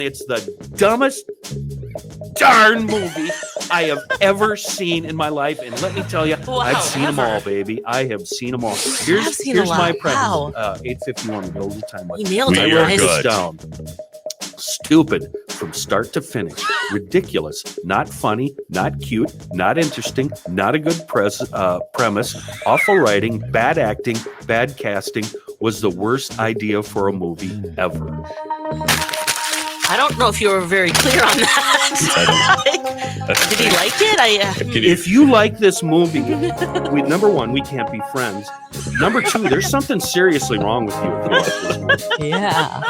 It's the dumbest darn movie I have ever seen in my life. And let me tell you, I've seen them all, baby. I have seen them all. Here's my premise. Wow. 8:51, the old time. You nailed it. I wrote this down. Stupid from start to finish. Ridiculous. Not funny. Not cute. Not interesting. Not a good premise. Awful writing. Bad acting. Bad casting. Was the worst idea for a movie ever. I don't know if you were very clear on that. Did he like it? If you like this movie, number one, we can't be friends. Number two, there's something seriously wrong with you if you like this movie. Yeah.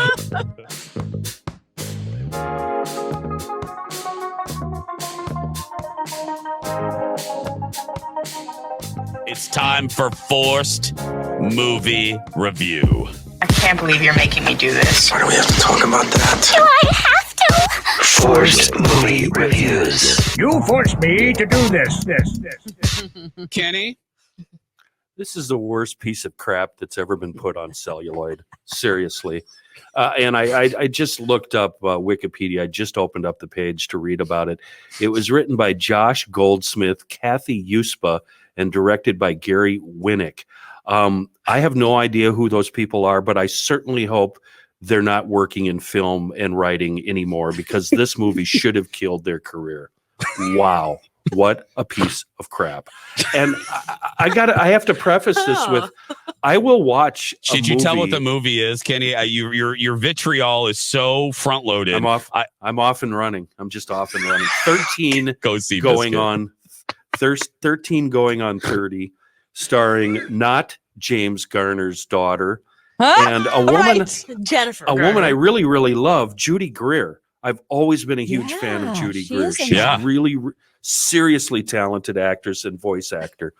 It's time for Forced Movie Review. I can't believe you're making me do this. Why do we have to talk about that? Do I have to? Forced Movie Reviews. You forced me to do this. Kenny? This is the worst piece of crap that's ever been put on celluloid. Seriously. And I just looked up Wikipedia. I just opened up the page to read about it. It was written by Josh Goldsmith, Kathy Uspa, and directed by Gary Winnick. I have no idea who those people are, but I certainly hope they're not working in film and writing anymore, because this movie should have killed their career. Wow. What a piece of crap. And I have to preface this with, I will watch a Should you movie. tell what the movie is, Kenny? Your vitriol is so front loaded. I'm off and running. I'm just off and running. 13 Go see going Biscuit. on 13 going on 30, starring not James Garner's daughter, and a woman, Jennifer. a woman I really, really love, Judy Greer. I've always been a huge fan of Judy Greer. She's really seriously talented actress and voice actor.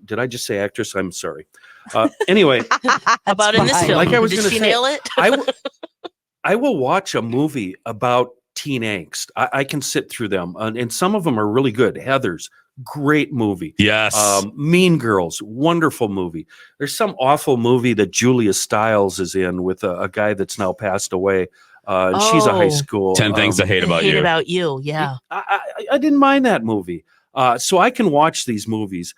Did I just say actress? I'm sorry. Anyway, about in this film, like I was did going to she say, nail it? I will watch a movie about teen angst. I can sit through them, and some of them are really good. Heathers, great movie. Yes. Mean Girls, wonderful movie. There's some awful movie that Julia Stiles is in with a guy that's now passed away. And she's a high school. 10 Things I Hate About You. About You, yeah. I didn't mind that movie. So I can watch these movies.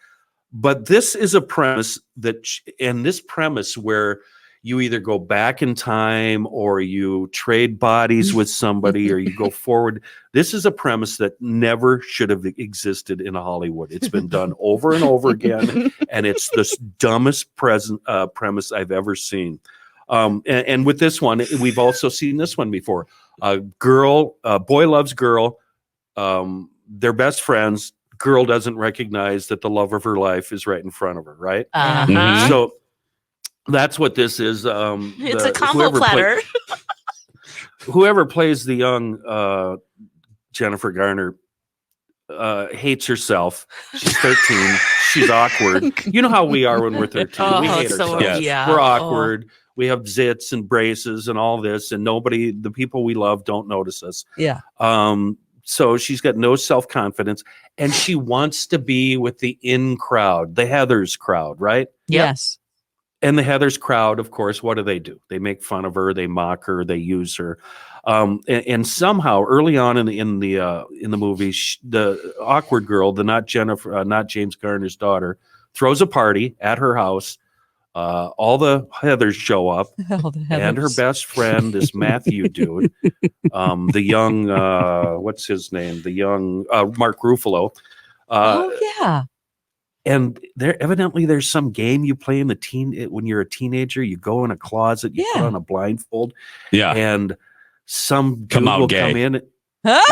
But this is a premise this premise where you either go back in time or you trade bodies with somebody or you go forward. This is a premise that never should have existed in Hollywood. It's been done over and over again, and it's the dumbest premise I've ever seen. And with this one, we've also seen this one before. Boy loves girl. They're best friends. Girl doesn't recognize that the love of her life is right in front of her, right? So that's what this is. It's a combo platter. Whoever plays the young Jennifer Garner hates herself. She's 13. She's awkward. You know how we are when we're 13. We hate ourselves. We're awkward. We have zits and braces and all this, and the people we love don't notice us. Yeah. So she's got no self-confidence, and she wants to be with the in crowd, the Heathers crowd, right? Yes. And the Heathers crowd, of course, what do? They make fun of her, they mock her, they use her. And somehow early on in the movie, the awkward girl, not James Garner's daughter, throws a party at her house. All the Heathers show up, and her best friend, this Matthew dude, the young, what's his name? The young Mark Ruffalo. And there's some game you play when you're a teenager. You go in a closet, you put on a blindfold, and some dude will come in. It's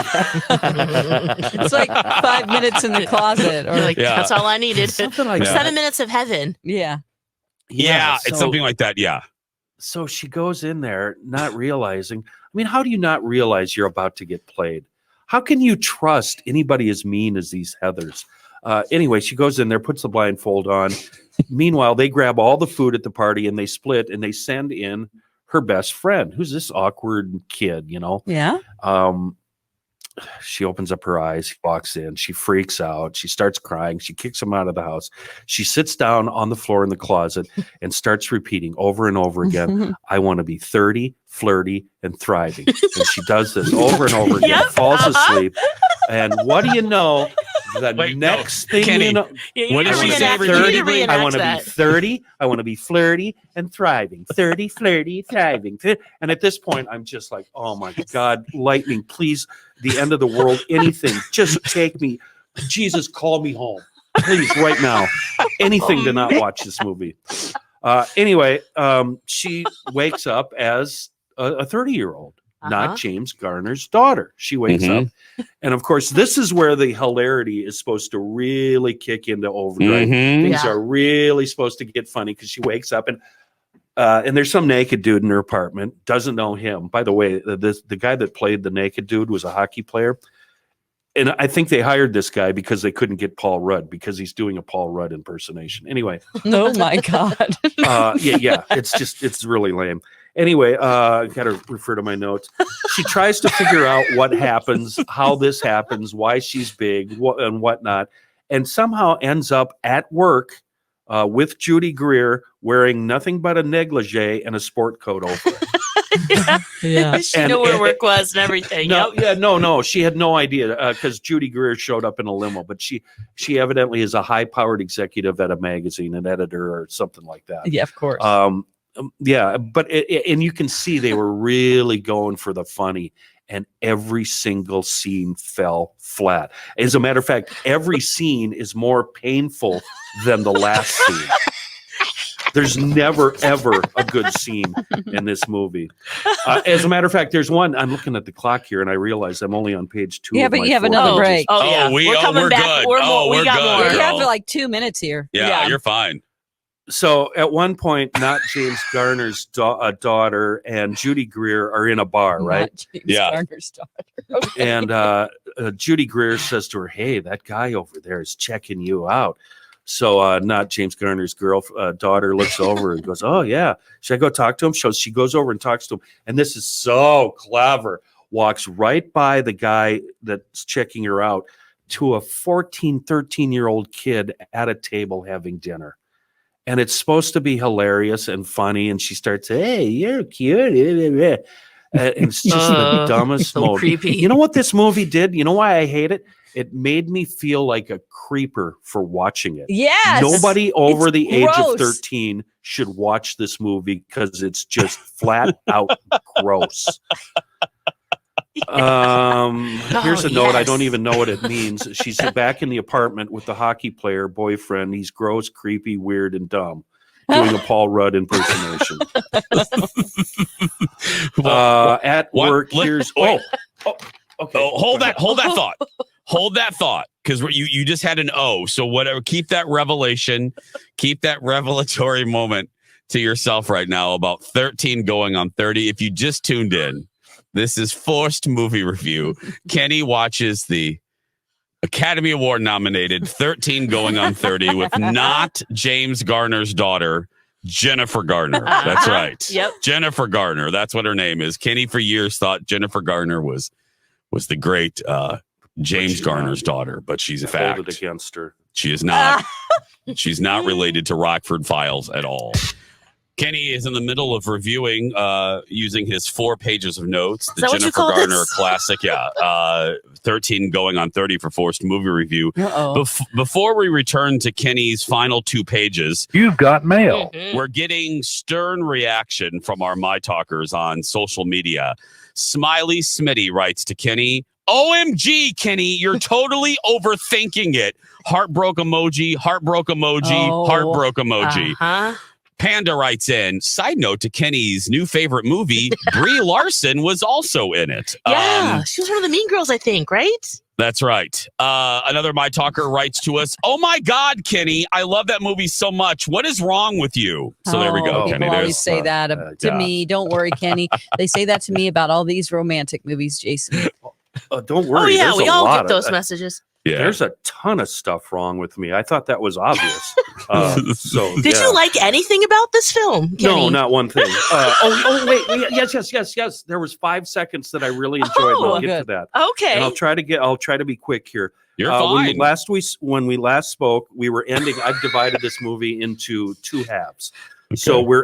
like 5 minutes in the closet, or that's all I needed. Something like 7 minutes of heaven. Yeah, it's something like that. Yeah. So she goes in there not realizing. I mean, how do you not realize you're about to get played? How can you trust anybody as mean as these Heathers? Anyway, she goes in there, puts the blindfold on. Meanwhile, they grab all the food at the party and they split, and they send in her best friend, who's this awkward kid, Yeah. she opens up her eyes, walks in, she freaks out, she starts crying, she kicks him out of the house. She sits down on the floor in the closet and starts repeating over and over again, I want to be 30, flirty, and thriving. And she does this over and over again, falls asleep. And what do you know? The next thing Kenny, you know, what does she say? I want to be 30. I want to be flirty and thriving. 30, flirty, thriving. And at this point, I'm just like, oh my God, lightning, please, the end of the world, anything. Just take me. Jesus, call me home. Please, right now. Anything to not watch this movie. Anyway, she wakes up as a 30-year-old. Not James Garner's daughter. She wakes up. And of course, this is where the hilarity is supposed to really kick into overdrive. Things are really supposed to get funny because she wakes up and there's some naked dude in her apartment, doesn't know him. By the way, the guy that played the naked dude was a hockey player. And I think they hired this guy because they couldn't get Paul Rudd because he's doing a Paul Rudd impersonation. Anyway. Oh my God. Yeah. It's really lame. Anyway, I got to refer to my notes. She tries to figure out what happens, how this happens, why she's big, and whatnot, and somehow ends up at work with Judy Greer wearing nothing but a negligee and a sport coat over it. Yeah. She knew where work was and everything. No. She had no idea because Judy Greer showed up in a limo, but she evidently is a high-powered executive at a magazine, an editor or something like that. Yeah, of course. But and you can see they were really going for the funny, and every single scene fell flat. As a matter of fact, every scene is more painful than the last scene. There's never, ever a good scene in this movie. As a matter of fact, there's one. I'm looking at the clock here, and I realize I'm only on page 2. Yeah, but you have another break. We're coming back. Good. We got good, more. girl. You have like 2 minutes here. Yeah, you're fine. So at one point, not James Garner's daughter and Judy Greer are in a bar, right? Not James Garner's daughter. Okay. And Judy Greer says to her, hey, that guy over there is checking you out. So not James Garner's daughter looks over and goes, oh, yeah. Should I go talk to him? So she goes over and talks to him. And this is so clever. Walks right by the guy that's checking her out to a 14, 13-year-old kid at a table having dinner. And it's supposed to be hilarious and funny. And she starts, hey, you're cute. And it's just the dumbest so creepy. You know what this movie did? You know why I hate it? It made me feel like a creeper for watching it. Yes. Nobody over the age of gross. 13 should watch this movie because it's just flat out gross. Here's a note. I don't even know what it means. She's back in the apartment with the hockey player boyfriend. He's gross, creepy, weird, and dumb, doing a Paul Rudd impersonation. At work, here's okay. Hold that thought. Hold that thought, because you just had an O. So whatever, keep that revelation, keep that revelatory moment to yourself right now about 13 going on 30. If you just tuned in, this is Forced Movie Review. Kenny watches the Academy Award nominated 13 going on 30 with not James Garner's daughter, Jennifer Garner. That's right. Yep. Jennifer Garner. That's what her name is. Kenny for years thought Jennifer Garner was the great James Garner's daughter, but she's a fact. Hold it against her. She is not. She's not related to Rockford Files at all. Kenny is in the middle of reviewing, using his 4 pages of notes, the Jennifer Garner classic. 13 going on 30 for Forced Movie Review. Before we return to Kenny's final 2 pages, you've got mail. We're getting stern reaction from our myTalkers on social media. Smiley Smitty writes to Kenny, OMG, Kenny, you're totally overthinking it. Heartbroken emoji, heartbroken emoji, heartbroken emoji. Panda writes in, side note to Kenny's new favorite movie, Brie Larson was also in it. Yeah, she was one of the mean girls, I think, right? That's right. Another myTalker writes to us, oh my God, Kenny, I love that movie so much. What is wrong with you? So there we go, People Kenny. always say that to me. Don't worry, Kenny. They say that to me about all these romantic movies, Jason. Don't worry. Oh, yeah, There's we a all lot get of those messages. Yeah. There's a ton of stuff wrong with me. I thought that was obvious. Did you like anything about this film, Kenny? No, not one thing. Wait. Yes. There was 5 seconds that I really enjoyed. And I'll get to that. Okay. And I'll try to be quick here. You're fine. When we last spoke, we were ending. I've divided this movie into 2 halves. Okay. So we're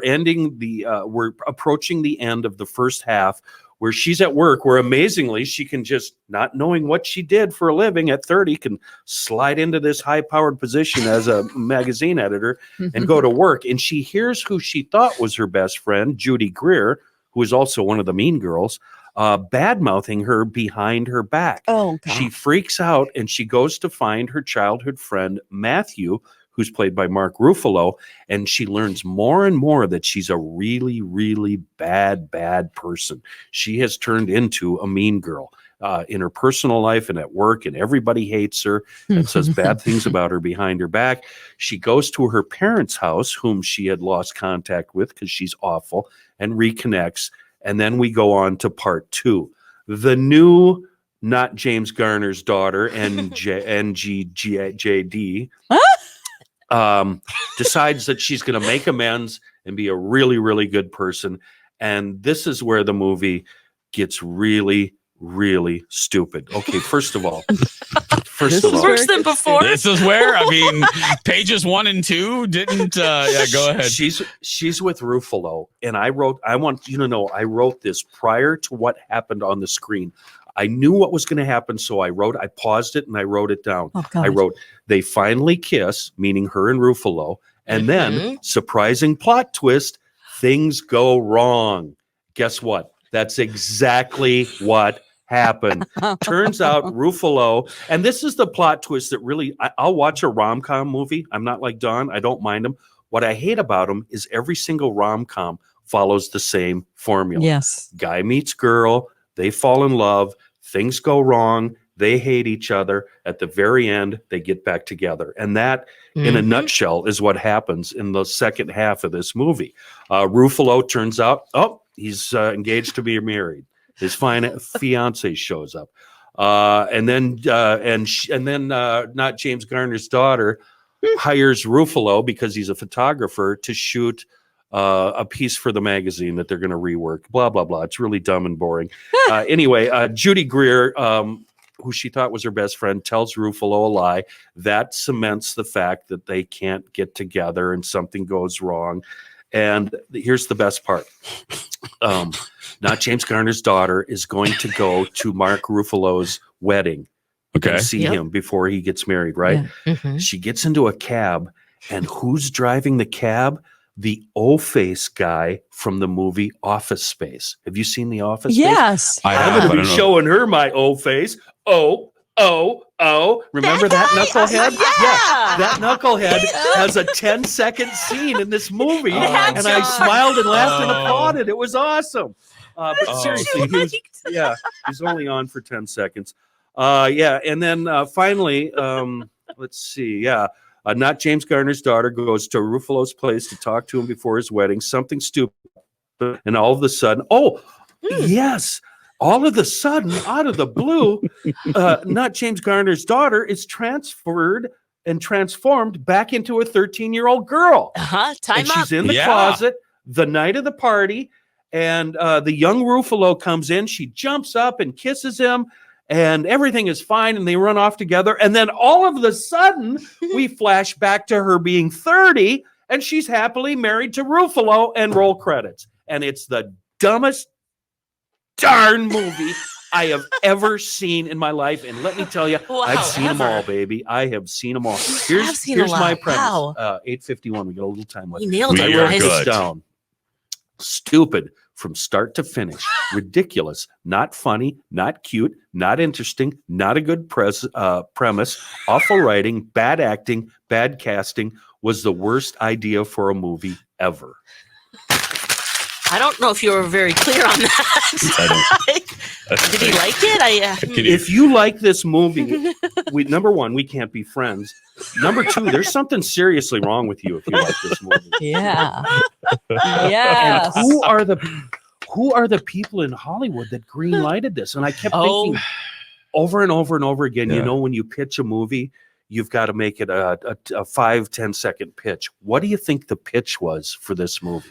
approaching the end of the first half, where she's at work, where amazingly she can just, not knowing what she did for a living at 30, can slide into this high-powered position as a magazine editor and go to work. And she hears who she thought was her best friend, Judy Greer, who is also one of the mean girls, bad-mouthing her behind her back. Oh, God. She freaks out, and she goes to find her childhood friend, Matthew, who's played by Mark Ruffalo, and she learns more and more that she's a really, really bad person. She has turned into a mean girl in her personal life and at work, and everybody hates her and says bad things about her behind her back. She goes to her parents' house, whom she had lost contact with because she's awful, and reconnects. And then we go on to part 2. The new, not James Garner's daughter, NGJD, decides that she's going to make amends and be a really, really good person. And this is where the movie gets really, really stupid. Okay, first of all, worse than before. This is where, I mean, pages 1 and 2 didn't. Yeah, go ahead. She's with Ruffalo, and I want you to know, I wrote this prior to what happened on the screen. I knew what was going to happen, so I paused it and I wrote it down. Oh, I wrote, they finally kiss, meaning her and Ruffalo, and then, surprising plot twist, things go wrong. Guess what? That's exactly what happened. Turns out Ruffalo, and this is the plot twist that really, I'll watch a rom-com movie. I'm not like Don. I don't mind them. What I hate about them is every single rom-com follows the same formula. Yes. Guy meets girl. They fall in love, things go wrong, they hate each other. At the very end, they get back together. And that, in a nutshell, is what happens in the second half of this movie. Ruffalo turns out, he's engaged to be married. His fiance shows up. And then not James Garner's daughter hires Ruffalo, because he's a photographer, to shoot a piece for the magazine that they're going to rework, blah, blah, blah. It's really dumb and boring. Anyway, Judy Greer, who she thought was her best friend, tells Ruffalo a lie. That cements the fact that they can't get together and something goes wrong. And here's the best part. Not James Garner's daughter is going to go to Mark Ruffalo's wedding and see him before he gets married, right? Yeah. She gets into a cab, and who's driving the cab? The O-face guy from the movie Office Space. Have you seen The Office Yes. Space? I'm going to be showing her my O-face. Oh. Remember that knucklehead? Yeah. That knucklehead has a 10-second scene in this movie. And I smiled and laughed and applauded. It was awesome. But seriously, he's only on for 10 seconds. And then finally, let's see. Not James Garner's daughter goes to Ruffalo's place to talk to him before his wedding. Something stupid. And all of a sudden, yes. All of a sudden, out of the blue, not James Garner's daughter is transferred and transformed back into a 13-year-old girl. Time She's in the closet the night of the party. And the young Ruffalo comes in. She jumps up and kisses him. And everything is fine, and they run off together. And then all of a sudden, we flash back to her being 30, and she's happily married to Ruffalo, and roll credits. And it's the dumbest darn movie I have ever seen in my life. And let me tell you, I've seen them all, baby. I have seen them all. Here's my premise. 8:51. We got a little time left. You nailed it. I wrote this down. Stupid from start to finish. Ridiculous. Not funny. Not cute. Not interesting. Not a good premise. Awful writing. Bad acting. Bad casting. Was the worst idea for a movie ever. I don't know if you were very clear on that. Did he like it? If you like this movie, number one, we can't be friends. Number two, there's something seriously wrong with you if you like this movie. Yeah. Yes. And who are the people in Hollywood that green lighted this? And I kept thinking, over and over and over again. Yeah. You know, when you pitch a movie, you've got to make it a 5-10 second pitch. What do you think the pitch was for this movie?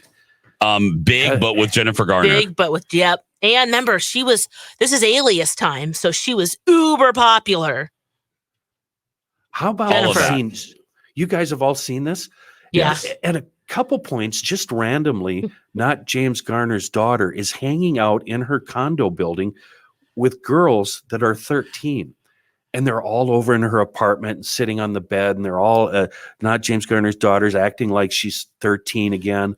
Big, but with Jennifer Garner. Big, but with yep. And remember, this is Alias time, so she was uber popular. How about All of that. scenes? You guys have all seen this? Yeah. At a couple points, just randomly, not James Garner's daughter is hanging out in her condo building with girls that are 13. And they're all over in her apartment and sitting on the bed. And they're all not James Garner's daughters acting like she's 13 again.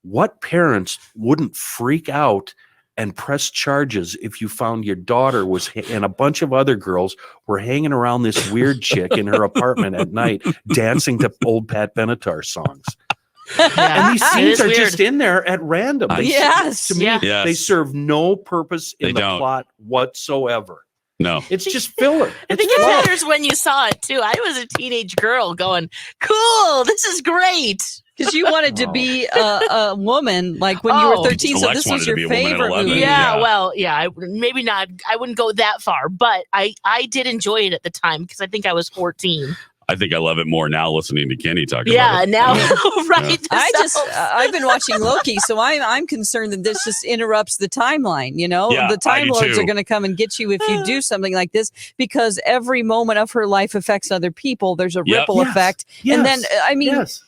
What parents wouldn't freak out and press charges if you found your daughter and a bunch of other girls were hanging around this weird chick in her apartment at night dancing to old Pat Benatar songs? And these scenes are just in there at random. To me, Yes. they serve no purpose in the don't. plot whatsoever. No. It's just filler. I think it matters when you saw it too. I was a teenage girl going, "Cool, this is great." Because you wanted to be a woman, like when you were 13. So Alex this was wanted to your be a woman at favorite 11. movie. Yeah, Yeah. well, yeah, maybe not. I wouldn't go that far, but I did enjoy it at the time because I think I was 14. I think I love it more now listening to Kenny talk Yeah, about it. now right. I've been watching Loki, so I'm concerned that this just interrupts the timeline. You know, Yeah, the Time I do Lords too. are going to come and get you if you do something like this, because every moment of her life affects other people. There's a Yep. ripple Yes. effect, Yes. and then Yes.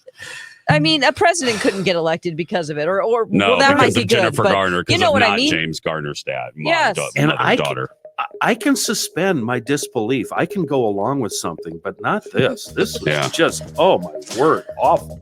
I mean, a president couldn't get elected because of it, or No, well, that because might be of good. Jennifer But Garner, you because know of what I not mean? James Garner's dad. Yes. And Mother's daughter. I can suspend my disbelief. I can go along with something, but not this. This was just, oh my word, awful.